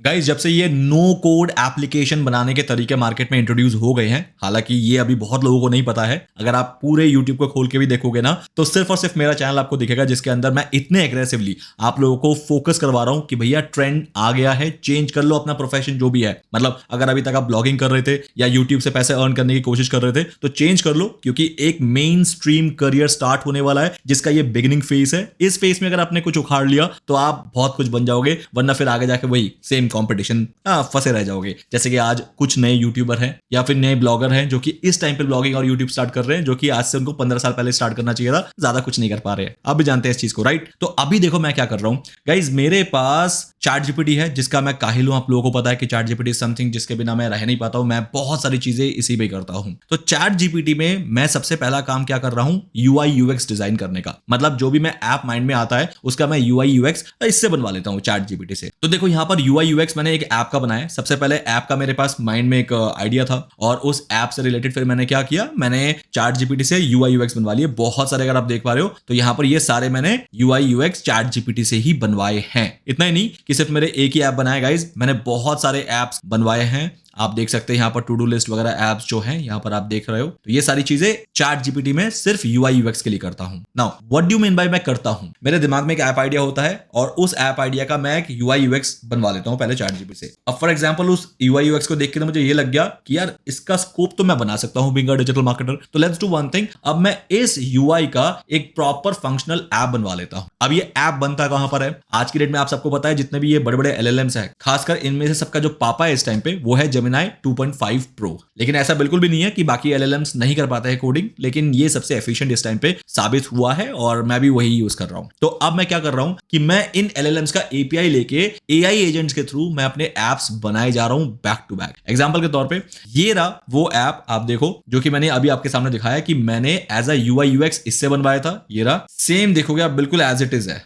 Guys जब से ये नो कोड एप्लीकेशन बनाने के तरीके मार्केट में इंट्रोड्यूस हो गए हैं, हालांकि ये अभी बहुत लोगों को नहीं पता है। अगर आप पूरे YouTube को खोल के भी देखोगे ना तो सिर्फ और सिर्फ मेरा चैनल आपको दिखेगा जिसके अंदर मैं इतने एग्रेसिवली आप लोगों को फोकस करवा रहा हूं कि भैया ट्रेंड आ गया है, चेंज कर लो अपना प्रोफेशन जो भी है। मतलब अगर अभी तक आप ब्लॉगिंग कर रहे थे या यूट्यूब से पैसे अर्न करने की कोशिश कर रहे थे तो चेंज कर लो, क्योंकि एक मेन स्ट्रीम करियर स्टार्ट होने वाला है जिसका ये बिगिनिंग फेज है। इस फेज में अगर आपने कुछ उखाड़ लिया तो आप बहुत कुछ बन जाओगे, वरना फिर आगे जाके वही सेम कॉम्पिटिशन फंसे रह जाओगे। जैसे कि आज कुछ नए यूट्यूबर हैं या फिर नए ब्लॉगर हैं जो कि इस टाइम पे ब्लॉगिंग और यूट्यूब स्टार्ट कर रहे हैं, जो कि आज से उनको 15 साल पहले स्टार्ट करना चाहिए था, ज्यादा कुछ नहीं कर पा रहे हैं। आप भी जानते हैं इस चीज को, राइट? तो अभी देखो मैं क्या कर रहा हूं गाइज, मेरे पास चैट जीपीटी है जिसका मैं काहिल हूं। आप लोगों को पता है कि चैट जीपीटी समथिंग जिसके बिना मैं रह नहीं पाता हूं। मैं बहुत सारी चीजें इसी पे करता हूं। तो चैट जीपीटी में मैं सबसे पहला काम क्या कर रहा हूं, यूआई यूएक्स डिजाइन करने का। मतलब जो भी मैं ऐप माइंड में आता है उसका मैं यूआई यूएक्स इससे बनवा लेता हूं चैट जीपीटी से। तो देखो यहां पर यूआई यूएक्स मैंने एक ऐप का बनाया। सबसे पहले ऐप का मेरे पास माइंड में एक आइडिया था और उस ऐप से रिलेटेड फिर मैंने क्या किया, मैंने चैट जीपीटी से यूआई यूएक्स बनवा लिए। बहुत सारे अगर आप देख पा रहे हो तो यहां पर ये सारे मैंने यूआई यूएक्स चैट जीपीटी से ही बनवाए हैं। इतना ही नहीं कि सिर्फ मेरे एक ही ऐप बनाया गाइज, मैंने बहुत सारे ऐप्स बनवाए हैं। आप देख सकते हैं यहाँ पर टू डू लिस्ट वगैरह ऐप्स जो हैं यहाँ पर आप देख रहे हो। तो ये सारी चीजें चैट जीपीटी में सिर्फ यूआई यूएक्स के लिए करता हूं। Now what do you mean by मैं करता हूं? मेरे दिमाग में एक ऐप आइडिया होता है और उस ऐप आइडिया का मैं एक यूआई यूएक्स बनवा लेता हूं पहले चैट जीपीटी से। अब फॉर एग्जांपल उस यूआई यूएक्स को देख के तो मुझे ये लग गया कि यार इसका स्कोप तो मैं बना सकता हूं बीइंग अ डिजिटल मार्केटर। तो लेट्स डू वन थिंग, अब मैं इस यूआई का एक प्रॉपर फंक्शनल ऐप बनवा लेता हूं। अब ये ऐप बनता कहां पर है? आज की डेट में आप सबको पता है जितने भी ये बड़े बड़े एलएलएम्स है, खासकर इनमें से सबका जो पापा है इस टाइम पे वो है जेमिनाई 2.5 Pro। लेकिन ऐसा बिल्कुल भी नहीं है कि बाकी एलएलएम्स नहीं कर पाते हैं कोडिंग, लेकिन ये सबसे एफिशिएंट इस टाइम पे साबित हुआ है और मैं भी वही यूज कर रहा हूं। तो अब मैं क्या कर रहा हूं कि मैं इन एलएलएम्स का एपीआई लेके एआई एजेंट्स के थ्रू मैं अपने एप्स बनाए जा रहा हूं बैक टू बैक। एग्जांपल के तौर पे ये रहा वो ऐप आप देखो जो कि मैंने अभी आपके सामने दिखाया कि मैंने एज अ यूआई यूएक्स इससे बनवाया था। ये रहा, सेम देखोगे आप बिल्कुल एज इट इज है।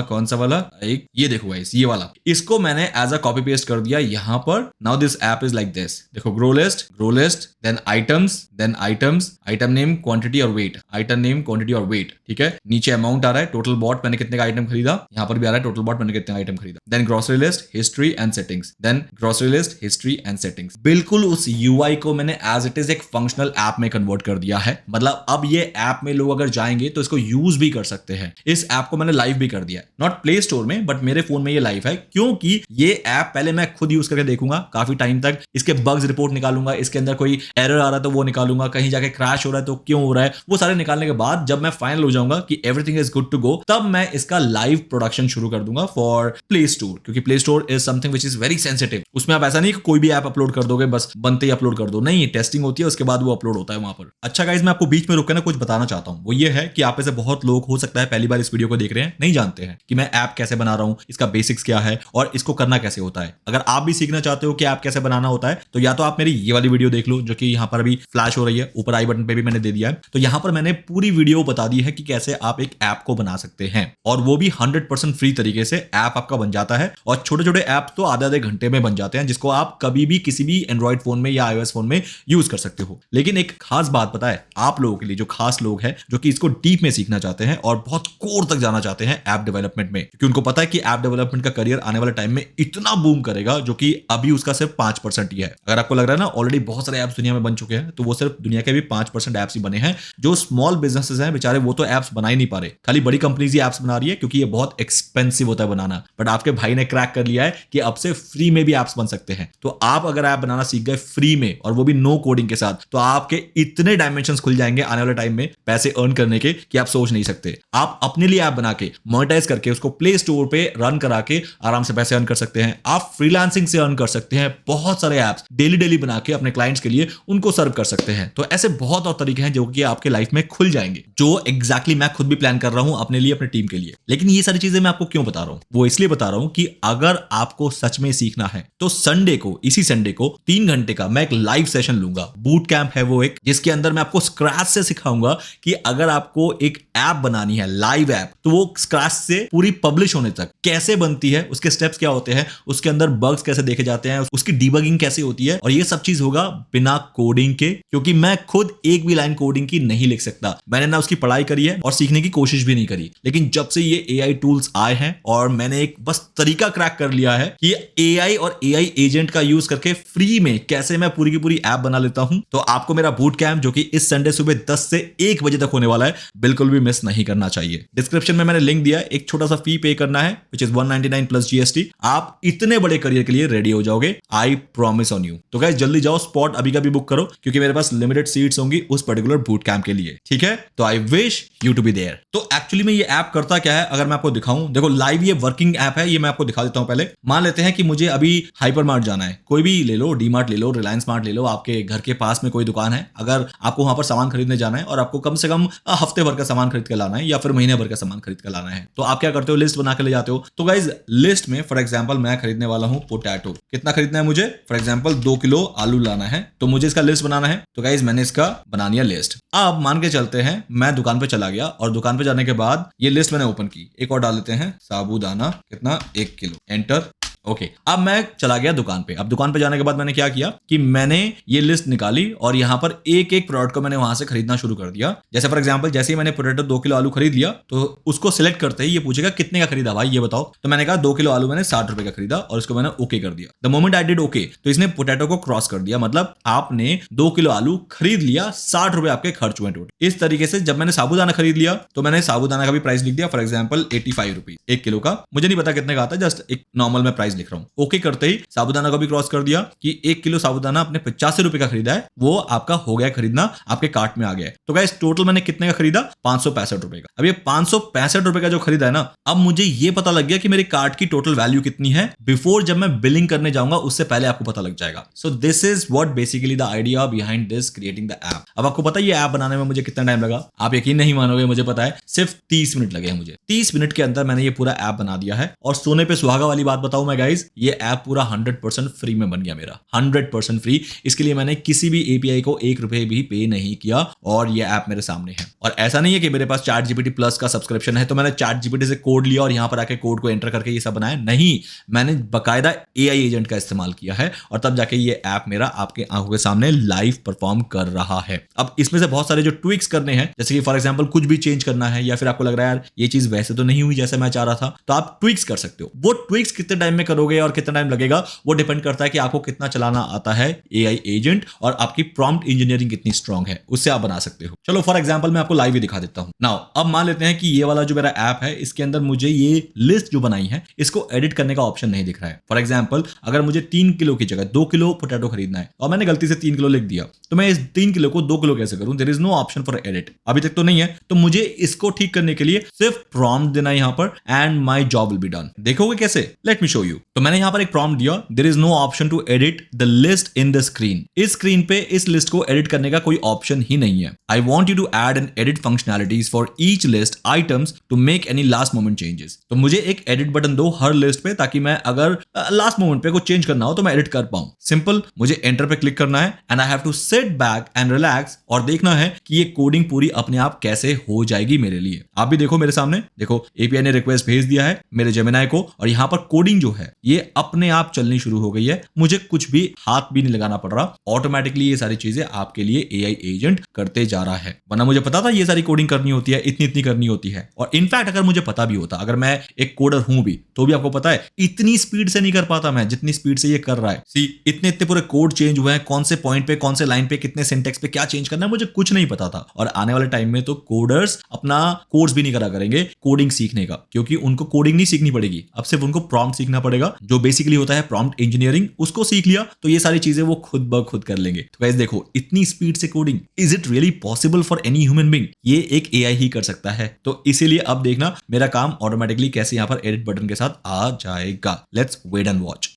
कौन सा वाला? एक ये देखो गाइस, ये वाला। इसको मैंने एज अ कॉपी पेस्ट कर दिया यहां पर। Now this app is like this. देखो grow list, then items, item name, quantity और weight, item name, quantity और weight, ठीक है। नीचे अमाउंट आ रहा है, टोटल बॉट मैंने कितने का आइटम खरीदा, यहाँ पर भी आ रहा है टोटल बॉट मैंने कितने का आइटम खरीदा। Then grocery list, history and settings, then grocery list, history and settings. बिल्कुल उस यूआई को मैंने एज इट इज एक फंक्शनल ऐप में कन्वर्ट कर दिया है। मतलब अब ये ऐप में लोग अगर जाएंगे तो इसको यूज भी कर सकते हैं। इस ऐप को मैंने लाइव भी कर दिया, नॉट प्ले स्टोर में बट मेरे फोन में ये लाइव है, क्योंकि ये ऐप पहले मैं खुद यूज करके देखूंगा काफी टाइम तक, इसके बग्स रिपोर्ट निकालूंगा, इसके अंदर कोई एरर आ रहा है तो वो निकालूंगा, कहीं जाके क्रैश हो रहा है तो क्यों हो रहा है, वो सारे निकालने के बाद जब मैं फाइनल हो जाऊंगा कि everything is good to go, तब मैं इसका लाइव प्रोडक्शन शुरू कर दूंगा फॉर प्ले स्टोर। क्योंकि play store is something which is very sensitive. उसमें आप ऐसा नहीं कि कोई भी ऐप अपलोड कर दोगे बस बनते ही अपलोड कर दो, नहीं, टेस्टिंग होती है उसके बाद वो अपलोड होता है वहां पर। अच्छा गाइस, मैं आपको बीच में रुककर ना कुछ बताना चाहता हूं। वो ये है कि आप में से बहुत लोग हो सकता है पहली बार इस वीडियो को देख रहे हैं, नहीं जानते हैं कि मैं ऐप कैसे बना रहा हूं, इसका बेसिक्स क्या है और इसको करना कैसे होता है। अगर आप भी सीखना चाहते हो कि ऐप कैसे बनाना होता है तो या तो आप मेरी ये वाली वीडियो देख लो जो कि यहाँ पर अभी फ्लैश हो रही है, ऊपर आई बटन पे भी मैंने दे दिया है। तो यहाँ पर मैंने पूरी वीडियो बता दी है कि कैसे आप एक ऐप को बना सकते हैं और वो भी 100% फ्री तरीके से ऐप आपका बन जाता है। और छोटे छोटे ऐप तो आधे आधे घंटे में बन जाते हैं जिसको आप कभी भी किसी भी एंड्रॉइड फोन में या iOS फोन में यूज कर सकते हो। लेकिन एक खास बात पता है आप लोगों के लिए, जो खास लोग हैं जो कि इसको डीप में सीखना चाहते हैं और बहुत कोर तक जाना चाहते हैं ऐप डेवलपमेंट में, क्योंकि उनको पता है कि ऐप डेवलपमेंट का करियर आने वाले टाइम में इतना बूम करेगा जो कि अभी उसका सिर्फ 5% ही है। अगर आपको लग रहा है ना ऑलरेडी बहुत सारे ऐप्स दुनिया में बन चुके हैं, तो वो सिर्फ दुनिया के भी 5% ऐप्स ही बने हैं। जो स्मॉल बिजनेसेस हैं बेचारे वो तो ऐप्स बना ही नहीं पा रहे, खाली बड़ी कंपनीज ही ऐप्स बना रही है क्योंकि ये बहुत एक्सपेंसिव होता है बनाना। बट आपके भाई ने क्रैक कर लिया है कि अब से फ्री में भी ऐप्स बन सकते हैं। तो आप अगर ऐप बनाना सीख गए फ्री में और वो भी नो कोडिंग के साथ, तो आपके इतने डायमेंशंस खुल जाएंगे आने वाले टाइम में पैसे अर्न करने के कि आप सोच नहीं सकते। आप अपने लिए ऐप बना के मोनेटाइज करके उसको प्ले स्टोर पे रन करा के आराम से पैसे अर्न कर सकते हैं। आप फ्रीलांसिंग से अर्न कर सकते हैं। बहुत सारे ऐप्स डेली बना के अपने क्लाइंट्स के लिए उनको सर्व कर सकते हैं। तो ऐसे बहुत और तरीके हैं जो कि आपके लाइफ में खुल जाएंगे, जो एग्जैक्टली मैं खुद भी प्लान कर रहा हूं अपने लिए, अपने टीम के लिए। लेकिन ये सारी चीजें मैं आपको क्यों बता रहा हूं? वो इसलिए बता रहा हूं कि अगर आपको सच में सीखना है तो संडे को, इसी संडे को 3 घंटे का मैं एक लाइव सेशन लूंगा। बूट कैंप है वो एक, जिसके अंदर मैं आपको स्क्रैच से सिखाऊंगा कि अगर आपको एक ऐप बनानी है, लाइव ऐप, तो वो स्क्रैच से पूरी पब्लिश होने तक कैसे बनती है, उसके स्टेप्स क्या होते हैं, उसके अंदर बग्स कैसे देखे जाते हैं, उसकी डीबगिंग कैसे कैसे होती है, और ये सब चीज होगा बिना कोडिंग के, क्योंकि मैं खुद एक भी लाइन कोडिंग की नहीं लिख सकता। मैंने ना उसकी पढ़ाई करी है और सीखने की कोशिश भी नहीं करी, लेकिन जब से ये एआई टूल्स आए हैं और मैंने एक बस तरीका क्रैक कर लिया है कि एआई और एआई एजेंट का यूज करके फ्री में कैसे मैं पूरी की पूरी ऐप बना लेता हूं, तो आपको मेरा बूट कैंप जो कि इस संडे सुबह 10 से 1 बजे तक होने वाला है, बिल्कुल भी मिस नहीं करना चाहिए। डिस्क्रिप्शन में मैंने लिंक दिया है, एक छोटा सा फी पे करना है विच इज 199 प्लस जीएसटी। आप इतने बड़े करियर के लिए रेडी हो जाओगे, आई प्रॉमिस ऑन यू। तो गाइस जल्दी जाओ, स्पॉट अभी का भी बुक करो, क्योंकि मेरे पास लिमिटेड सीट्स होंगी उस पर्टिकुलर बूट कैंप के लिए, ठीक है। तो I wish you to be there. तो एक्चुअली में ये ऐप करता क्या है, अगर मैं आपको दिखाऊं, देखो लाइव ये वर्किंग ऐप है, ये मैं आपको दिखा देता हूं। पहले मान लेते हैं कि मुझे अभी हाइपरमार्ट जाना है, कोई भी ले लो, डीमार्ट ले लो, रिलायंस मार्ट ले लो, आपके घर के पास में कोई दुकान है, अगर आपको वहां पर सामान खरीदने जाना है और आपको कम से कम हफ्ते भर का सामान खरीद के लाना है या फिर महीने भर का सामान खरीद के लाना है, तो आप क्या करते हो, लिस्ट बना के ले जाते हो। तो गाइज लिस्ट में फॉर एग्जांपल मैं खरीदने वाला हूं पोटैटो, कितना खरीदना है मुझे, फॉर एग्जांपल 2 किलो आलू लाना है, तो मुझे इसका लिस्ट बनाना है। तो गाइज मैंने इसका बना लिया लिस्ट। अब मान के चलते हैं मैं दुकान पे चला गया और दुकान पे जाने के बाद ये लिस्ट मैंने ओपन की, एक और डाल देते हैं साबूदाना कितना 1 किलो, एंटर। ओके अब मैं चला गया दुकान पे। अब दुकान पे जाने के बाद मैंने क्या किया कि मैंने ये लिस्ट निकाली और यहां पर एक एक प्रोडक्ट को मैंने वहां से खरीदना शुरू कर दिया। जैसे फॉर एग्जांपल जैसे ही मैंने पोटैटो 2 किलो आलू खरीद लिया, तो उसको सिलेक्ट करते ही ये पूछेगा कितने का खरीदा भाई ये बताओ। तो मैंने कहा 2 किलो आलू मैंने 60 रुपए का खरीदा और इसको मैंने ओके कर दिया। The moment I did okay, तो इसने पोटैटो को क्रॉस कर दिया, मतलब आपने 2 किलो आलू खरीद लिया, 60 रुपए आपके खर्च हुए टोटल। इस तरीके से जब मैंने साबूदाना खरीद लिया तो मैंने साबूदाना का भी प्राइस लिख दिया, फॉर एग्जाम्पल 85 रुपीज 1 किलो का, मुझे नहीं पता कितने का आता है, जस्ट एक नॉर्मल मैं प्राइस लिख रहा हूँ। ओके करते ही साबूदाना को भी क्रॉस कर दिया कि 1 किलो साबूदाना आपने 85 रुपए का खरीदा है, वो आपका हो गया खरीदना, आपके कार्ट में आ गया है। तो गाइस टोटल मैंने कितने का खरीदा, 565 रुपए का। अब ये 565 रुपए का जो खरीदा है ना, अब मुझे ये पता लग गया कि मेरे कार्ट की टोटल वैल्यू कितनी है। बिफोर जब मैं बिलिंग करने जाऊंगा उससे पहले आपको पता लग जाएगा। So this is what basically the idea behind this creating the app. अब आपको पता है ये ऐप बनाने में मुझे कितना टाइम लगा, आप यकीन नहीं मानोगे, मुझे पता है सिर्फ 30 मिनट लगे हैं मुझे। 30 मिनट के अंदर मैंने ये पूरा ऐप बना दिया है। और सोने पे सुहागा वाली बात बताऊं मैं गाइस, ये ऐप पूरा 100% फ्री में बन गया मेरा, 100% फ्री। इसके लिए मैंने किसी भी एपीआई को 1 रुपए भी पे नहीं किया और ये ऐप मेरे सामने है। और ऐसा नहीं है कि मेरे पास चैट जीपीटी प्लस का सब्सक्रिप्शन है तो मैंने चैट जीपीटी से कोड लिया और यहां पर आके कोड को एंटर करके ये सब बनाया, नहीं, मैंने बकायदा एआई एजेंट का इस्तेमाल किया है और तब जाके ये ऐप मेरा आपके आंखों के सामने लाइव परफॉर्म कर रहा है। अब इसमें से बहुत सारे जो ट्विक्स करने हैं, जैसे कि फॉर एग्जांपल कुछ भी चेंज करना है या फिर आपको लग रहा है यार ये चीज वैसे तो नहीं हुई जैसे मैं चाह रहा था, तो आप ट्विक्स कर सकते हो। वो ट्विक्स कितने टाइम में करोगे और कितना टाइम लगेगा वो डिपेंड करता है कि आपको कितना चलाना आता है एआई एजेंट और आपकी प्रॉम्प्ट इंजीनियरिंग कितनी स्ट्रांग है, उससे आप बना सकते हो। चलो फॉर एग्जांपल मैं आपको लाइव ही दिखा देता हूं। नाउ अब मान लेते हैं कि ये वाला जो मेरा ऐप है इसके अंदर मुझे ये लिस्ट जो बनाई है इसको एडिट करने का ऑप्शन नहीं दिख रहा है। फॉर एग्जांपल अगर मुझे 3 किलो की जगह 2 किलो पोटैटो खरीदना है और मैंने गलती से 3 किलो लिख दिया, तो मैं इस 3 किलो को 2 किलो कैसे करूं? There is no option for edit, अभी तक तो नहीं है। तो मुझे इसको ठीक करने के लिए सिर्फ प्रॉम्प्ट देना है यहां पर and my job will be done. देखोगे कैसे? Let me show you. तो मैंने यहां पर एक प्रॉम्प्ट दिया, there is no option to edit the list in the screen. इस स्क्रीन पे इस लिस्ट को एडिट करने का कोई ऑप्शन ही नहीं है। I want you to add an edit functionalities for each list items to make any last moment changes. तो मुझे एक एडिट बटन दो हर लिस्ट पे, ताकि मैं अगर लास्ट मोमेंट पे कुछ चेंज करना हो तो मैं एडिट कर पाऊं। सिंपल, मुझे एंटर पे क्लिक करना है and I have to sit back and relax और देखना है कि ये कोडिंग पूरी अपने आप कैसे हो जाएगी मेरे लिए। आप भी देखो मेरे सामने, देखो एपीआई ने रिक्वेस्ट भेज दिया है मेरे जेमिनाई को और यहां पर कोडिंग जो है ये अपने आप चलनी शुरू हो गई है। मुझे कुछ भी हाथ भी नहीं लगाना पड़ रहा, ऑटोमेटिकली ये सारी चीजें आपके लिए एआई एजेंट करते जा रहा है। वरना मुझे पता था ये सारी कोडिंग करनी होती है, इतनी करनी होती है। और इनफैक्ट अगर मुझे पता भी होता, अगर मैं एक कोडर हूं भी, तो भी आपको पता है इतनी स्पीड से नहीं कर पाता मैं जितनी स्पीड से ये कर रहा है। सी इतने पूरे कोड चेंज हुए हैं, कौन से पॉइंट पे कौन से लाइन पे कितने सिंटेक्स पे क्या चेंज करना है मुझे कुछ नहीं पता था। और आने वाले टाइम में तो कोडर्स अपना कोर्स भी नहीं करा करेंगे कोडिंग सीखने का, क्योंकि उनको कोडिंग नहीं सीखनी पड़ेगी, अब सिर्फ उनको प्रॉम्प्ट सीखना पड़ेगा, जो बेसिकली होता है प्रॉम्प्ट इंजीनियरिंग। उसको सीख लिया तो ये सारी चीजें वो खुद ब खुद कर लेंगे। तो गाइस देखो इतनी स्पीड से coding, is it really possible for any human being? ये एक एआई ही कर सकता है। तो इसीलिए अब देखना मेरा काम ऑटोमेटिकली कैसे यहां पर एडिट बटन के साथ आ जाएगा। Let's wait and watch.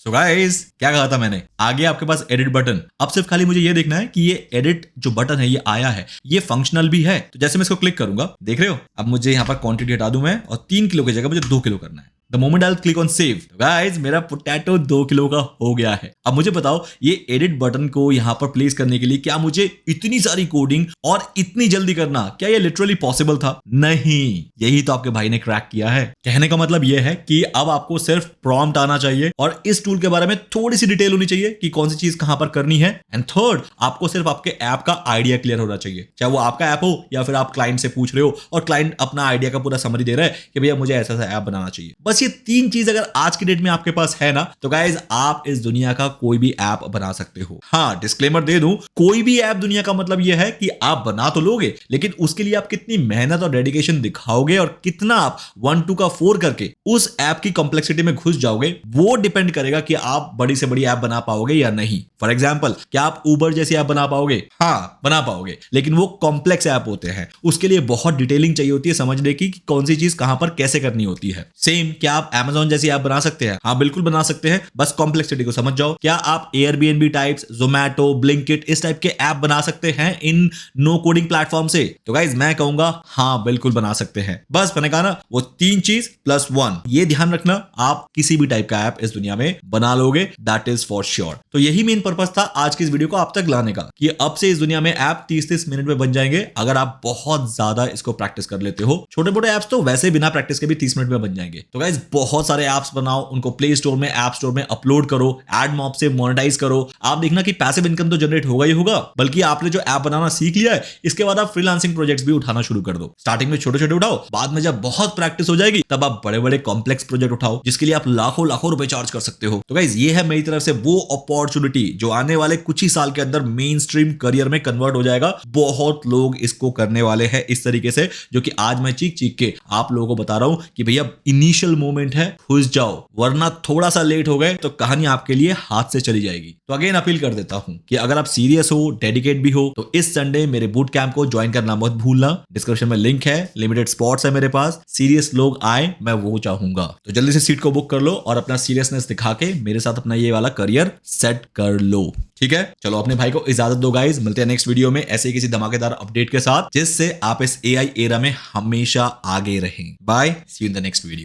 So guys क्या कहा था मैंने, आ गया आपके पास एडिट बटन। अब सिर्फ खाली मुझे ये देखना है कि ये एडिट जो बटन है ये आया है, ये फंक्शनल भी है। तो जैसे मैं इसको क्लिक करूंगा, देख रहे हो, अब मुझे यहां पर क्वांटिटी हटा दूं मैं और 3 किलो की जगह मुझे 2 किलो करना है। The moment I click on save, guys मेरा पोटैटो 2 किलो का हो गया है। अब मुझे बताओ ये एडिट बटन को यहाँ पर प्लेस करने के लिए क्या मुझे इतनी सारी कोडिंग और इतनी जल्दी करना, क्या ये लिटरली पॉसिबल था? नहीं, यही तो आपके भाई ने क्रैक किया है। कहने का मतलब यह है कि अब आपको सिर्फ प्रॉम्प्ट आना चाहिए और इस टूल के बारे में थोड़ी सी डिटेल होनी चाहिए कि कौन सी चीज कहां पर करनी है। एंड थर्ड, आपको सिर्फ आपके ऐप का आइडिया क्लियर होना चाहिए, चाहे वो आपका ऐप हो या फिर आप क्लाइंट से पूछ रहे हो और क्लाइंट अपना आइडिया का पूरा समरी दे रहा है कि भैया मुझे ऐसा ऐप बनाना चाहिए। बस ये 3 चीज अगर आज की डेट में आपके पास है ना, तो गाइज आप इस दुनिया का कोई भी ऐप बना सकते हो। हाँ, डिस्क्लेमर दे दूं, कोई भी ऐप दुनिया का मतलब यह है कि आप बना तो लोगे, लेकिन उसके लिए आप कितनी मेहनत और डेडिकेशन दिखाओगे और कितना आप 1 2 का 4 करके उस ऐप की कॉम्प्लेक्सिटी में घुस जाओगे, वो डिपेंड करेगा कि आप बड़ी से बड़ी ऐप बना पाओगे या नहीं। फॉर एग्जाम्पल, क्या आप उबर जैसी ऐप बना पाओगे? हाँ, बना पाओगे, लेकिन वो कॉम्प्लेक्स ऐप होते हैं, उसके लिए बहुत डिटेलिंग चाहिए होती है समझने की कि कौन सी चीज कहां पर कैसे करनी होती है। सेम, क्या आप Amazon जैसी ऐप बना सकते हैं? हाँ, बिल्कुल बना सकते हैं, बस कॉम्प्लेक्सिटी को समझ जाओ। क्या आप Airbnb टाइप्स, Zomato, Blinkit इस टाइप के ऐप बना सकते हैं इन नो कोडिंग प्लेटफॉर्म से? तो गाइज मैं कहूंगा हाँ, बिल्कुल बना सकते हैं। बस मैंने कहा ना, वो 3 चीज प्लस 1, ये ध्यान रखना, आप किसी भी टाइप का ऐप इस दुनिया में बना लोगे, दैट इज फॉर श्योर। तो यही मेन पर्पस था आज की इस वीडियो को आप तक लाने का कि अब से इस दुनिया में ऐप 30-30 मिनट में बन जाएंगे अगर आप बहुत ज्यादा इसको प्रैक्टिस कर लेते हो। छोटे मोटे ऐप्स तो वैसे बिना प्रैक्टिस के भी 30 मिनट में बन जाएंगे। तो गाइस बहुत सारे ऐप्स बनाओ, उनको प्ले स्टोर में, ऐप स्टोर में अपलोड करो, एडमॉब से मोनेटाइज करो। आप देखना कि पैसिव इनकम तो जनरेट होगा ही होगा, बल्कि आपने जो ऐप बनाना सीख लिया है इसके बाद आप फ्रीलांसिंग प्रोजेक्ट्स भी उठाना शुरू कर दो। स्टार्टिंग में छोटे छोटे उठाओ, बाद में जब बहुत प्रैक्टिस हो जाएगी तब आप बड़े बड़े कॉम्प्लेक्स प्रोजेक्ट उठाओ जिसके लिए आप लाखों लाखों रुपए चार्ज कर सकते हो। तो गाइस ये है मेरी तरफ से वो अपॉर्चुनिटी जो आने वाले कुछ ही साल के अंदर मेन स्ट्रीम करियर में कन्वर्ट हो जाएगा। बहुत लोग इसको करने वाले हैं इस तरीके से, जो कि आज मैं चीख चीख के आप लोगों को बता रहा हूं कि भैया इनिशियल मोमेंट है, घुस जाओ, वरना थोड़ा सा लेट हो गए तो कहानी आपके लिए हाथ से चली जाएगी। तो अगेन अपील कर देता हूं कि अगर आप सीरियस हो, डेडिकेट भी हो, तो इस संडे मेरे बूट कैंप को ज्वाइन करना मत भूलना। डिस्क्रिप्शन में लिंक है, लिमिटेड स्पॉट्स है मेरे पास, सीरियस लोग आए, मैं वो चाहूंगा। तो जल्दी से सीट को बुक कर लो और अपना सीरियसनेस दिखा के मेरे साथ अपना ये वाला करियर सेट कर लो, ठीक है? चलो अपने भाई को इजाजत दो गाइस, मिलते हैं नेक्स्ट वीडियो में ऐसे किसी धमाकेदार अपडेट के साथ जिससे आप इस AI एरा में हमेशा आगे रहें। Bye, see you in the next video.